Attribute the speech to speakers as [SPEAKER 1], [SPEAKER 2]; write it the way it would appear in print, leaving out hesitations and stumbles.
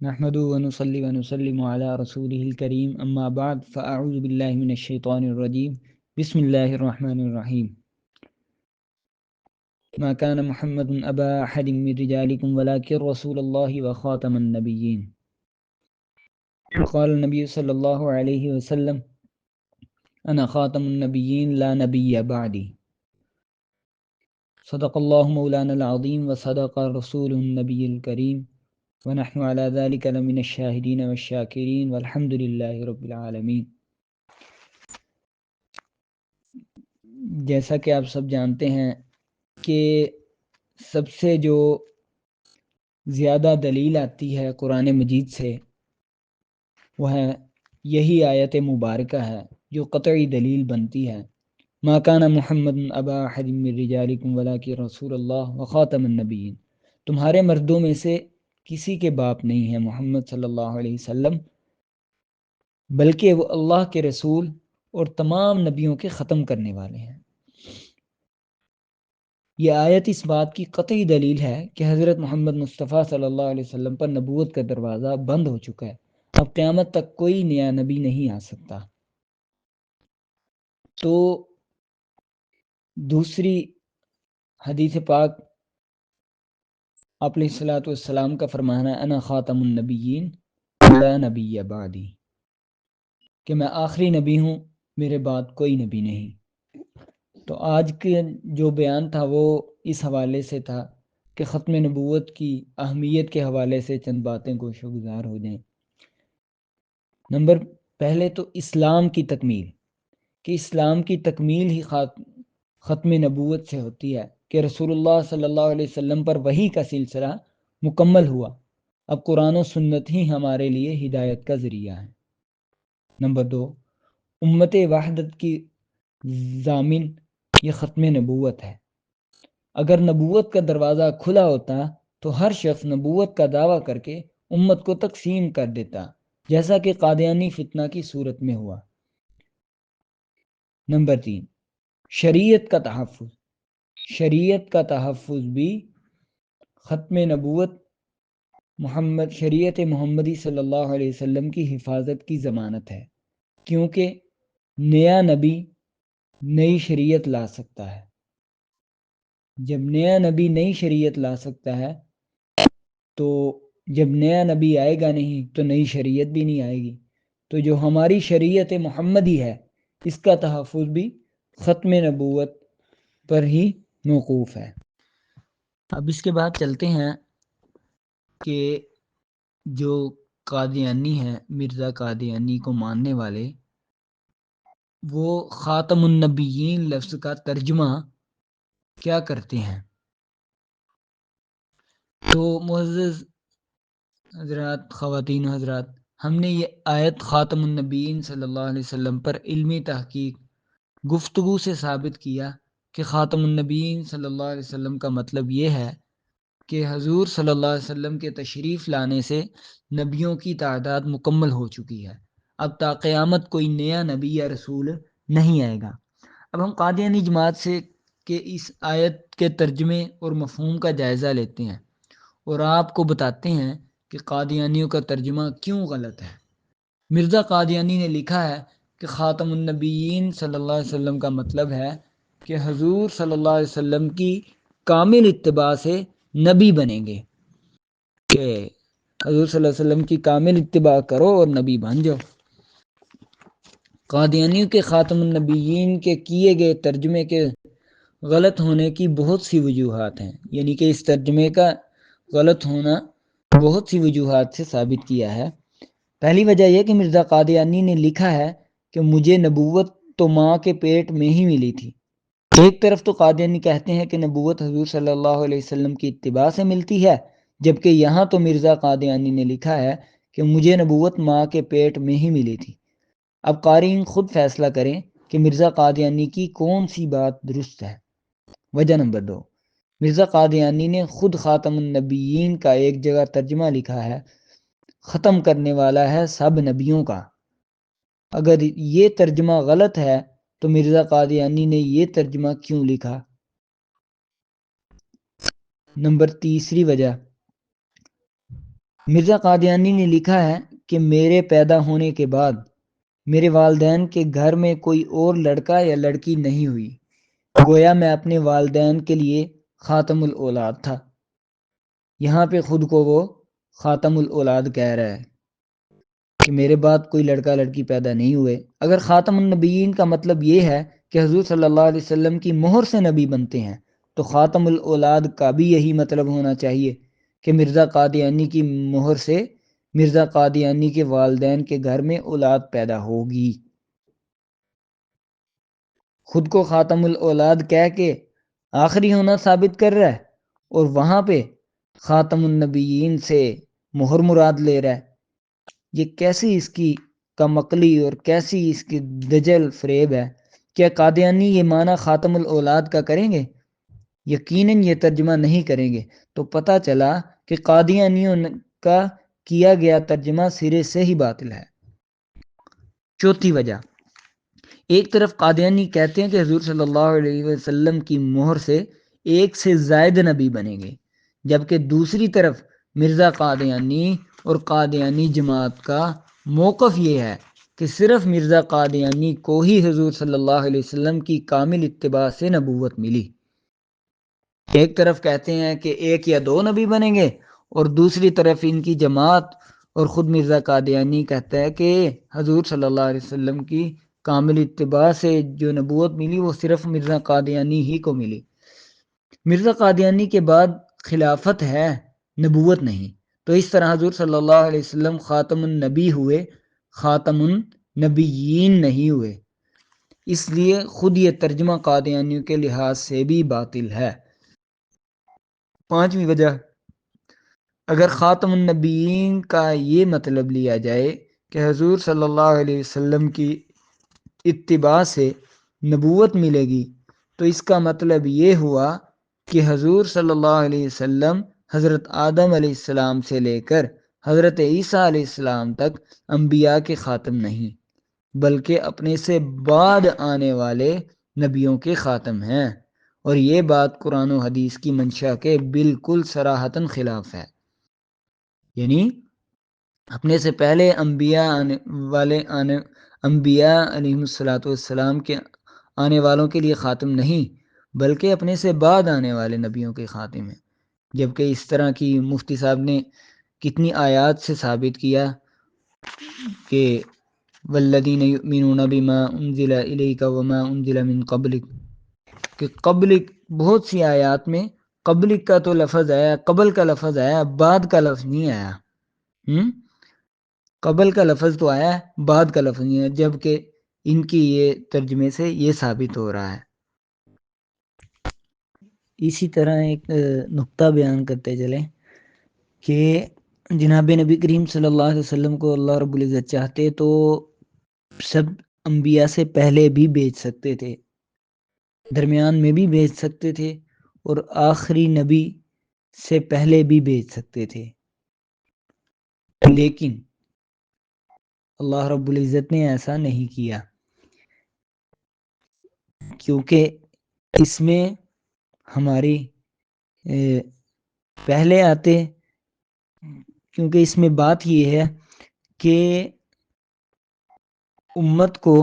[SPEAKER 1] نحمد ونصلي ونسلم على رسوله الكريم اما بعد فاعوذ بالله من الشيطان الرجيم بسم الله الرحمن الرحيم ما كان محمد ابا احد من رجالكم ولكن رسول الله وخاتم النبيين وقال النبي صلى الله عليه وسلم انا خاتم النبيين لا نبي بعدي صدق الله مولانا العظيم وصدق رسوله النبي الكريم ونحن على ذلك لمن الشاهدين والشاكرين والحمد لله رب العالمين۔ جیسا کہ آپ سب جانتے ہیں کہ سب سے جو زیادہ دلیل آتی ہے قرآن مجید سے وہ ہے یہی آیت مبارکہ ہے جو قطعی دلیل بنتی ہے۔ ما کان محمد ابا احد من رجالکم ولکن رسول اللہ وخاتم النبیین، تمہارے مردوں میں سے کسی کے باپ نہیں ہے محمد صلی اللہ علیہ وسلم، بلکہ وہ اللہ کے رسول اور تمام نبیوں کے ختم کرنے والے ہیں۔ یہ آیت اس بات کی قطعی دلیل ہے کہ حضرت محمد مصطفیٰ صلی اللہ علیہ وسلم پر نبوت کا دروازہ بند ہو چکا ہے، اب قیامت تک کوئی نیا نبی نہیں آ سکتا۔ تو دوسری حدیث پاک آپ علیہ الصلوۃ والسلام کا فرمانا ہے انا خاتم النبیین لا نبی بعدی، کہ میں آخری نبی ہوں، میرے بعد کوئی نبی نہیں۔ تو آج کے جو بیان تھا وہ اس حوالے سے تھا کہ ختم نبوت کی اہمیت کے حوالے سے چند باتیں گوشہ گزار ہو جائیں۔ نمبر پہلے تو اسلام کی تکمیل، کہ اسلام کی تکمیل ہی ختم نبوت سے ہوتی ہے، کہ رسول اللہ صلی اللہ علیہ وسلم پر وحی کا سلسلہ مکمل ہوا، اب قرآن و سنت ہی ہمارے لیے ہدایت کا ذریعہ ہے۔ نمبر دو، امت وحدت کی ضامن یہ ختم نبوت ہے۔ اگر نبوت کا دروازہ کھلا ہوتا تو ہر شخص نبوت کا دعویٰ کر کے امت کو تقسیم کر دیتا، جیسا کہ قادیانی فتنہ کی صورت میں ہوا۔ نمبر تین، شریعت کا تحفظ، شریعت کا تحفظ بھی ختم نبوت شریعت محمدی صلی اللہ علیہ وسلم کی حفاظت کی ضمانت ہے، کیونکہ نیا نبی نئی شریعت لا سکتا ہے۔ جب نیا نبی نئی شریعت لا سکتا ہے تو جب نیا نبی آئے گا نہیں تو نئی شریعت بھی نہیں آئے گی۔ تو جو ہماری شریعت محمدی ہے اس کا تحفظ بھی ختم نبوت پر ہی موقوف ہے۔ اب اس کے بعد چلتے ہیں کہ جو قادیانی ہیں، مرزا قادیانی کو ماننے والے، وہ خاتم النبیین لفظ کا ترجمہ کیا کرتے ہیں۔ تو معزز حضرات، خواتین و حضرات، ہم نے یہ آیت خاتم النبیین صلی اللہ علیہ وسلم پر علمی تحقیق گفتگو سے ثابت کیا کہ خاتم النبیین صلی اللہ علیہ وسلم کا مطلب یہ ہے کہ حضور صلی اللہ علیہ وسلم کے تشریف لانے سے نبیوں کی تعداد مکمل ہو چکی ہے، اب تا قیامت کوئی نیا نبی یا رسول نہیں آئے گا۔ اب ہم قادیانی جماعت سے کہ اس آیت کے ترجمے اور مفہوم کا جائزہ لیتے ہیں اور آپ کو بتاتے ہیں کہ قادیانیوں کا ترجمہ کیوں غلط ہے۔ مرزا قادیانی نے لکھا ہے کہ خاتم النبیین صلی اللہ علیہ وسلم کا مطلب ہے کہ حضور صلی اللہ علیہ وسلم کی کامل اتباع سے نبی بنیں گے، کہ حضور صلی اللہ علیہ وسلم کی کامل اتباع کرو اور نبی بن جاؤ۔ قادیانیوں کے خاتم النبیین کے کیے گئے ترجمے کے غلط ہونے کی بہت سی وجوہات ہیں، یعنی کہ اس ترجمے کا غلط ہونا بہت سی وجوہات سے ثابت کیا ہے۔ پہلی وجہ یہ کہ مرزا قادیانی نے لکھا ہے کہ مجھے نبوت تو ماں کے پیٹ میں ہی ملی تھی۔ ایک طرف تو قادیانی کہتے ہیں کہ نبوت حضور صلی اللہ علیہ وسلم کی اتباع سے ملتی ہے، جبکہ یہاں تو مرزا قادیانی نے لکھا ہے کہ مجھے نبوت ماں کے پیٹ میں ہی ملی تھی۔ اب قارئین خود فیصلہ کریں کہ مرزا قادیانی کی کون سی بات درست ہے۔ وجہ نمبر دو، مرزا قادیانی نے خود خاتم النبیین کا ایک جگہ ترجمہ لکھا ہے، ختم کرنے والا ہے سب نبیوں کا۔ اگر یہ ترجمہ غلط ہے تو مرزا قادیانی نے یہ ترجمہ کیوں لکھا؟ نمبر تیسری وجہ، مرزا قادیانی نے لکھا ہے کہ میرے پیدا ہونے کے بعد میرے والدین کے گھر میں کوئی اور لڑکا یا لڑکی نہیں ہوئی، گویا میں اپنے والدین کے لیے خاتم الاولاد تھا۔ یہاں پہ خود کو وہ خاتم الاولاد کہہ رہا ہے کہ میرے بعد کوئی لڑکا لڑکی پیدا نہیں ہوئے۔ اگر خاتم النبیین کا مطلب یہ ہے کہ حضور صلی اللہ علیہ وسلم کی مہر سے نبی بنتے ہیں، تو خاتم الاولاد کا بھی یہی مطلب ہونا چاہیے کہ مرزا قادیانی کی مہر سے مرزا قادیانی کے والدین کے گھر میں اولاد پیدا ہوگی۔ خود کو خاتم الاولاد کہہ کے آخری ہونا ثابت کر رہا ہے، اور وہاں پہ خاتم النبیین سے مہر مراد لے رہا ہے۔ یہ کیسی اس کی کم عقلی اور کیسی اس کی دجل فریب ہے۔ کیا قادیانی یہ معنی خاتم الاولاد کا کریں گے؟ یقیناً یہ ترجمہ نہیں کریں گے۔ تو پتہ چلا کہ قادیانیوں کا کیا گیا ترجمہ سرے سے ہی باطل ہے۔ چوتھی وجہ، ایک طرف قادیانی کہتے ہیں کہ حضور صلی اللہ علیہ وسلم کی مہر سے ایک سے زائد نبی بنیں گے، جبکہ دوسری طرف مرزا قادیانی اور قادیانی جماعت کا موقف یہ ہے کہ صرف مرزا قادیانی کو ہی حضور صلی اللہ علیہ وسلم کی کامل اتباع سے نبوت ملی۔ ایک طرف کہتے ہیں کہ ایک یا دو نبی بنیں گے، اور دوسری طرف ان کی جماعت اور خود مرزا قادیانی کہتا ہے کہ حضور صلی اللہ علیہ وسلم کی کامل اتباع سے جو نبوت ملی وہ صرف مرزا قادیانی ہی کو ملی۔ مرزا قادیانی کے بعد خلافت ہے، نبوت نہیں، تو اس طرح حضور صلی اللہ علیہ وسلم خاتم النبی ہوئے، خاتم النبیین نہیں ہوئے۔ اس لیے خود یہ ترجمہ قادیانیوں کے لحاظ سے بھی باطل ہے۔ پانچویں وجہ، اگر خاتم النبیین کا یہ مطلب لیا جائے کہ حضور صلی اللہ علیہ وسلم کی اتباع سے نبوت ملے گی، تو اس کا مطلب یہ ہوا کہ حضور صلی اللہ علیہ وسلم حضرت آدم علیہ السلام سے لے کر حضرت عیسیٰ علیہ السلام تک انبیاء کے خاتم نہیں، بلکہ اپنے سے بعد آنے والے نبیوں کے خاتم ہیں، اور یہ بات قرآن و حدیث کی منشا کے بالکل صراحتاً خلاف ہے۔ یعنی اپنے سے پہلے انبیاء علیہ السلام کے آنے والوں کے لیے خاتم نہیں، بلکہ اپنے سے بعد آنے والے نبیوں کے خاتم ہیں۔ جبکہ اس طرح کی مفتی صاحب نے کتنی آیات سے ثابت کیا کہ والذین یؤمنون بما انزل الیک وما انزل من قبلک، کہ قبلک بہت سی آیات میں قبلک کا تو لفظ آیا، قبل کا لفظ آیا، بعد کا لفظ نہیں آیا۔ قبل کا لفظ تو آیا ہے، بعد کا لفظ نہیں ہے، جبکہ ان کی یہ ترجمے سے یہ ثابت ہو رہا ہے۔ اسی طرح ایک نقطہ بیان کرتے چلیں کہ جناب نبی کریم صلی اللہ علیہ وسلم کو اللہ رب العزت چاہتے تو سب انبیاء سے پہلے بھی بھیج سکتے تھے، درمیان میں بھی بھیج سکتے تھے، اور آخری نبی سے پہلے بھی بھیج سکتے تھے، لیکن اللہ رب العزت نے ایسا نہیں کیا، کیونکہ اس میں ہماری پہلے آتے، کیونکہ اس میں بات یہ ہے کہ امت کو